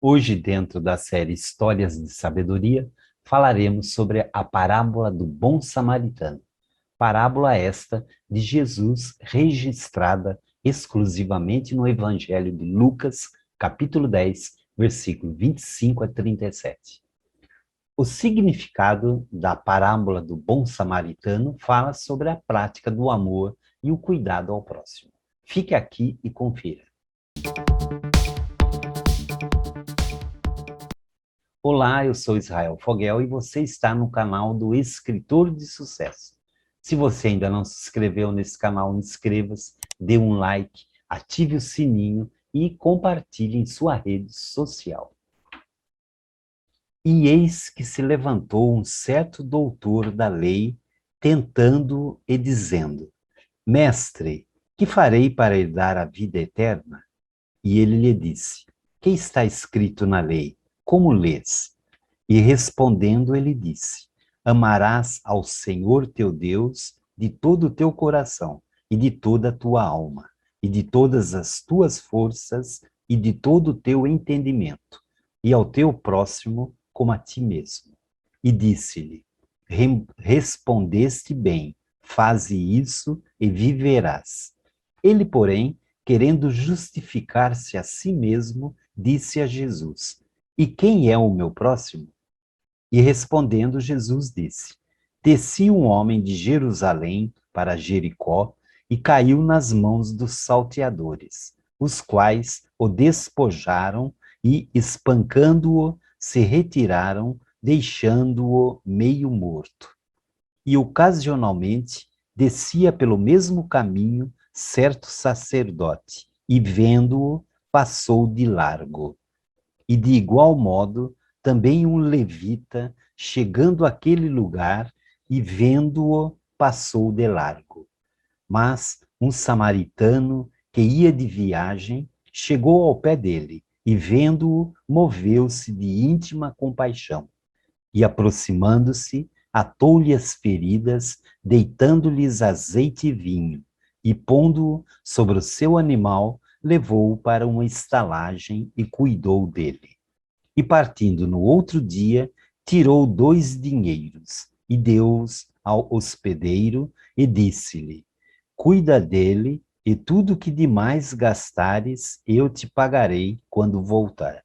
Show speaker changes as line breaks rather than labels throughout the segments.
Hoje, dentro da série Histórias de Sabedoria, falaremos sobre a parábola do Bom Samaritano. Parábola esta de Jesus, registrada exclusivamente no Evangelho de Lucas, capítulo 10, versículo 25 a 37. O significado da parábola do Bom Samaritano fala sobre a prática do amor e o cuidado ao próximo. Fique aqui e confira. Olá, eu sou Israel Foguel e você está no canal do Escritor de Sucesso. Se você ainda não se inscreveu nesse canal, inscreva-se, dê um like, ative o sininho e compartilhe em sua rede social. E eis que se levantou um certo doutor da lei, tentando e dizendo: Mestre, que farei para herdar a vida eterna? E ele lhe disse: Que está escrito na lei? Como lês? E respondendo, ele disse: Amarás ao Senhor teu Deus de todo o teu coração, e de toda a tua alma, e de todas as tuas forças, e de todo o teu entendimento, e ao teu próximo como a ti mesmo. E disse-lhe: Respondeste bem, faze isso e viverás. Ele, porém, querendo justificar-se a si mesmo, disse a Jesus: E quem é o meu próximo? E respondendo, Jesus disse: Desci um homem de Jerusalém para Jericó e caiu nas mãos dos salteadores, os quais o despojaram e, espancando-o, se retiraram, deixando-o meio morto. E ocasionalmente descia pelo mesmo caminho certo sacerdote, e vendo-o, passou de largo. E de igual modo, também um levita, chegando àquele lugar e vendo-o, passou de largo. Mas um samaritano que ia de viagem chegou ao pé dele e, vendo-o, moveu-se de íntima compaixão. E, aproximando-se, atou-lhe as feridas, deitando-lhes azeite e vinho, e, pondo-o sobre o seu animal, levou-o para uma estalagem e cuidou dele. E partindo no outro dia, tirou 2 dinheiros e deu-os ao hospedeiro e disse-lhe: Cuida dele, e tudo que demais gastares eu te pagarei quando voltar.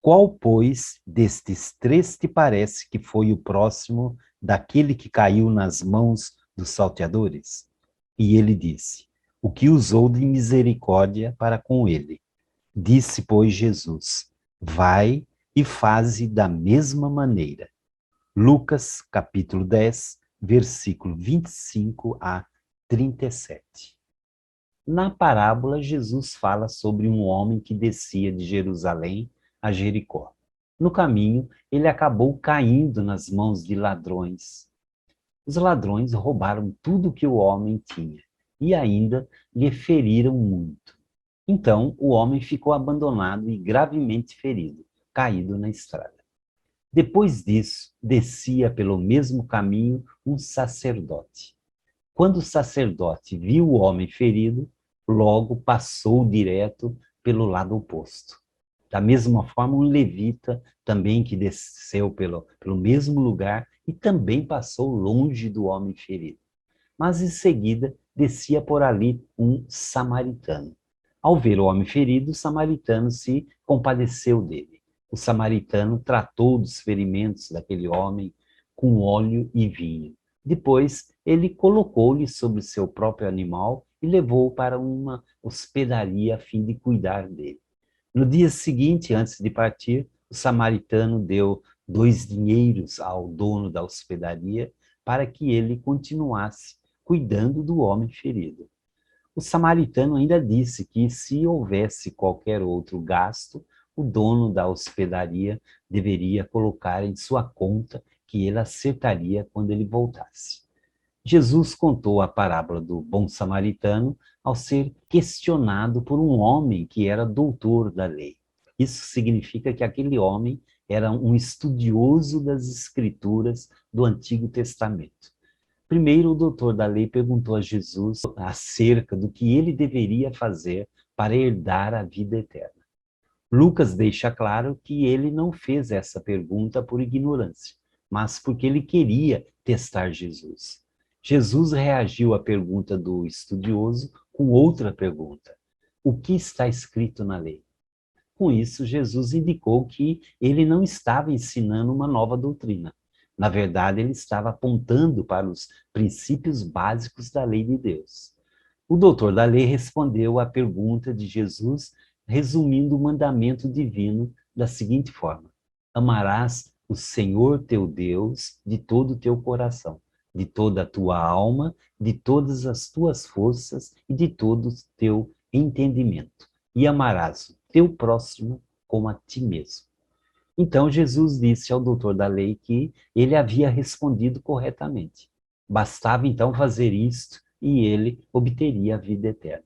Qual, pois, destes 3 te parece que foi o próximo daquele que caiu nas mãos dos salteadores? E ele disse: O que usou de misericórdia para com ele. Disse, pois, Jesus: Vai e faze da mesma maneira. Lucas, capítulo 10, versículo 25 a 37. Na parábola, Jesus fala sobre um homem que descia de Jerusalém a Jericó. No caminho, ele acabou caindo nas mãos de ladrões. Os ladrões roubaram tudo que o homem tinha e ainda lhe feriram muito. Então, o homem ficou abandonado e gravemente ferido, caído na estrada. Depois disso, descia pelo mesmo caminho um sacerdote. Quando o sacerdote viu o homem ferido, logo passou direto pelo lado oposto. Da mesma forma, um levita também que desceu pelo mesmo lugar e também passou longe do homem ferido. Mas em seguida descia por ali um samaritano. Ao ver o homem ferido, o samaritano se compadeceu dele. O samaritano tratou dos ferimentos daquele homem com óleo e vinho. Depois, ele colocou-lhe sobre seu próprio animal e levou-o para uma hospedaria a fim de cuidar dele. No dia seguinte, antes de partir, o samaritano deu 2 dinheiros ao dono da hospedaria para que ele continuasse cuidando do homem ferido. O samaritano ainda disse que, se houvesse qualquer outro gasto, o dono da hospedaria deveria colocar em sua conta, que ele acertaria quando ele voltasse. Jesus contou a parábola do bom samaritano ao ser questionado por um homem que era doutor da lei. Isso significa que aquele homem era um estudioso das escrituras do Antigo Testamento. Primeiro, o doutor da lei perguntou a Jesus acerca do que ele deveria fazer para herdar a vida eterna. Lucas deixa claro que ele não fez essa pergunta por ignorância, mas porque ele queria testar Jesus. Jesus reagiu à pergunta do estudioso com outra pergunta: o que está escrito na lei? Com isso, Jesus indicou que ele não estava ensinando uma nova doutrina. Na verdade, ele estava apontando para os princípios básicos da lei de Deus. O doutor da lei respondeu à pergunta de Jesus, resumindo o mandamento divino da seguinte forma: amarás o Senhor teu Deus de todo o teu coração, de toda a tua alma, de todas as tuas forças e de todo o teu entendimento. E amarás o teu próximo como a ti mesmo. Então Jesus disse ao doutor da lei que ele havia respondido corretamente. Bastava então fazer isto e ele obteria a vida eterna.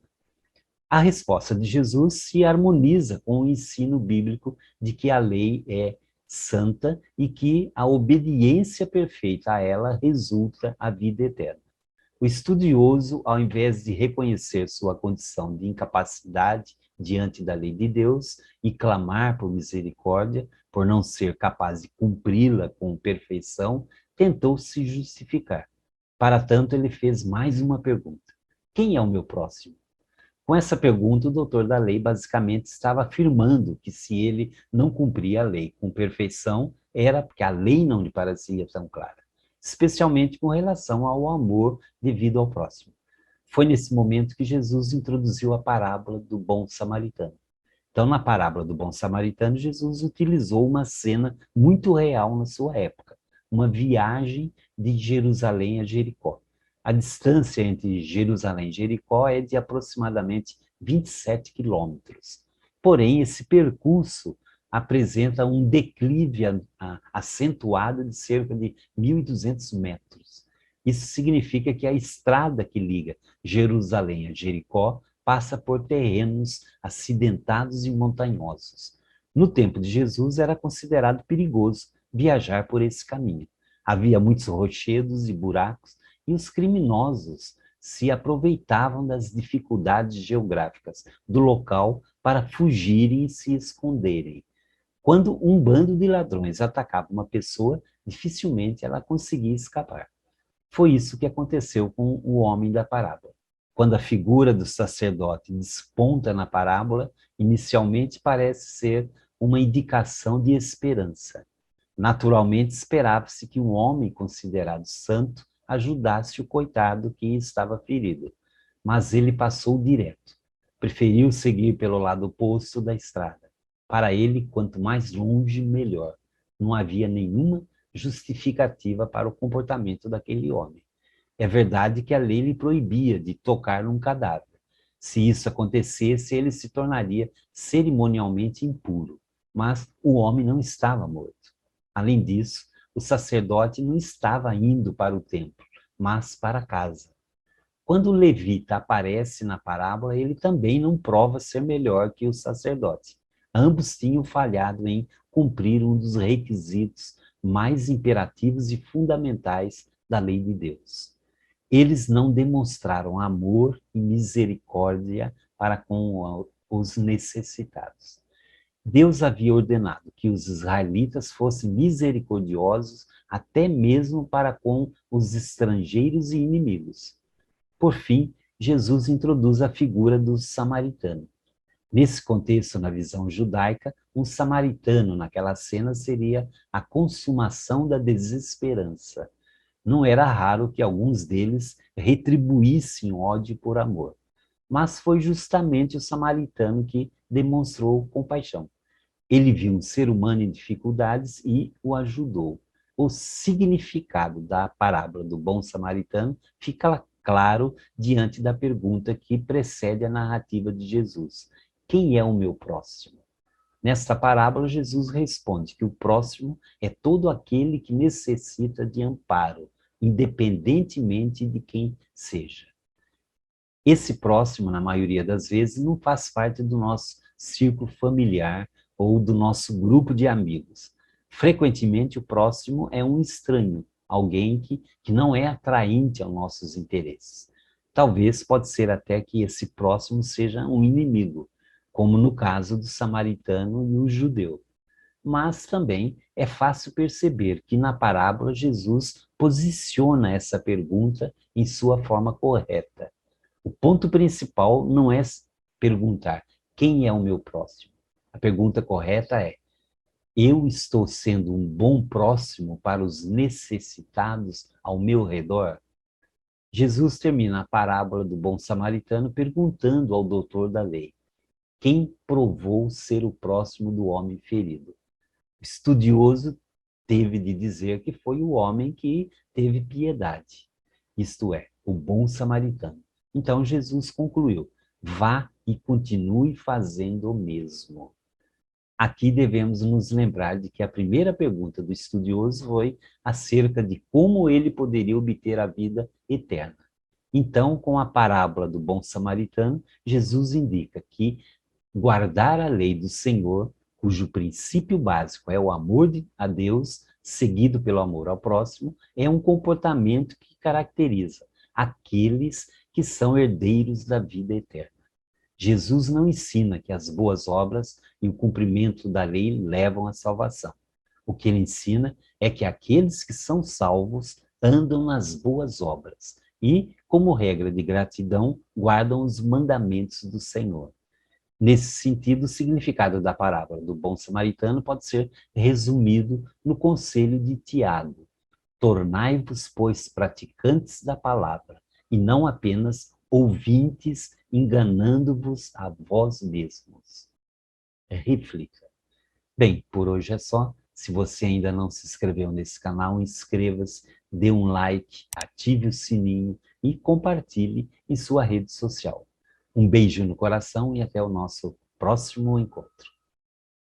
A resposta de Jesus se harmoniza com o ensino bíblico de que a lei é santa e que a obediência perfeita a ela resulta a vida eterna. O estudioso, ao invés de reconhecer sua condição de incapacidade diante da lei de Deus e clamar por misericórdia, por não ser capaz de cumpri-la com perfeição, tentou se justificar. Para tanto, ele fez mais uma pergunta: quem é o meu próximo? Com essa pergunta, o doutor da lei basicamente estava afirmando que se ele não cumpria a lei com perfeição, era porque a lei não lhe parecia tão clara, especialmente com relação ao amor devido ao próximo. Foi nesse momento que Jesus introduziu a parábola do bom samaritano. Então, na parábola do bom samaritano, Jesus utilizou uma cena muito real na sua época, uma viagem de Jerusalém a Jericó. A distância entre Jerusalém e Jericó é de aproximadamente 27 quilômetros. Porém, esse percurso apresenta um declive acentuado de cerca de 1.200 metros. Isso significa que a estrada que liga Jerusalém a Jericó passa por terrenos acidentados e montanhosos. No tempo de Jesus, era considerado perigoso viajar por esse caminho. Havia muitos rochedos e buracos, e os criminosos se aproveitavam das dificuldades geográficas do local para fugirem e se esconderem. Quando um bando de ladrões atacava uma pessoa, dificilmente ela conseguia escapar. Foi isso que aconteceu com o homem da parábola. Quando a figura do sacerdote desponta na parábola, inicialmente parece ser uma indicação de esperança. Naturalmente, esperava-se que um homem considerado santo ajudasse o coitado que estava ferido. Mas ele passou direto. Preferiu seguir pelo lado oposto da estrada. Para ele, quanto mais longe, melhor. Não havia nenhuma justificativa para o comportamento daquele homem. É verdade que a lei lhe proibia de tocar num cadáver. Se isso acontecesse, ele se tornaria cerimonialmente impuro. Mas o homem não estava morto. Além disso, o sacerdote não estava indo para o templo, mas para casa. Quando o levita aparece na parábola, ele também não prova ser melhor que o sacerdote. Ambos tinham falhado em cumprir um dos requisitos mais imperativos e fundamentais da lei de Deus. Eles não demonstraram amor e misericórdia para com os necessitados. Deus havia ordenado que os israelitas fossem misericordiosos até mesmo para com os estrangeiros e inimigos. Por fim, Jesus introduz a figura do samaritano. Nesse contexto, na visão judaica, um samaritano naquela cena seria a consumação da desesperança. Não era raro que alguns deles retribuíssem ódio por amor. Mas foi justamente o samaritano que demonstrou compaixão. Ele viu um ser humano em dificuldades e o ajudou. O significado da parábola do bom samaritano fica claro diante da pergunta que precede a narrativa de Jesus: quem é o meu próximo? Nesta parábola, Jesus responde que o próximo é todo aquele que necessita de amparo, independentemente de quem seja. Esse próximo, na maioria das vezes, não faz parte do nosso círculo familiar ou do nosso grupo de amigos. Frequentemente, o próximo é um estranho, alguém que não é atraente aos nossos interesses. Talvez pode ser até que esse próximo seja um inimigo, como no caso do samaritano e o judeu. Mas também é fácil perceber que na parábola Jesus posiciona essa pergunta em sua forma correta. O ponto principal não é perguntar quem é o meu próximo. A pergunta correta é: eu estou sendo um bom próximo para os necessitados ao meu redor? Jesus termina a parábola do bom samaritano perguntando ao doutor da lei: quem provou ser o próximo do homem ferido? O estudioso teve de dizer que foi o homem que teve piedade, isto é, o bom samaritano. Então Jesus concluiu: vá e continue fazendo o mesmo. Aqui devemos nos lembrar de que a primeira pergunta do estudioso foi acerca de como ele poderia obter a vida eterna. Então, com a parábola do bom samaritano, Jesus indica que guardar a lei do Senhor, cujo princípio básico é o amor a Deus, seguido pelo amor ao próximo, é um comportamento que caracteriza aqueles que são herdeiros da vida eterna. Jesus não ensina que as boas obras e o cumprimento da lei levam à salvação. O que ele ensina é que aqueles que são salvos andam nas boas obras e, como regra de gratidão, guardam os mandamentos do Senhor. Nesse sentido, o significado da parábola do bom samaritano pode ser resumido no conselho de Tiago: tornai-vos, pois, praticantes da palavra, e não apenas ouvintes, enganando-vos a vós mesmos. Reflita. Bem, por hoje é só. Se você ainda não se inscreveu nesse canal, inscreva-se, dê um like, ative o sininho e compartilhe em sua rede social. Um beijo no coração e até o nosso próximo encontro.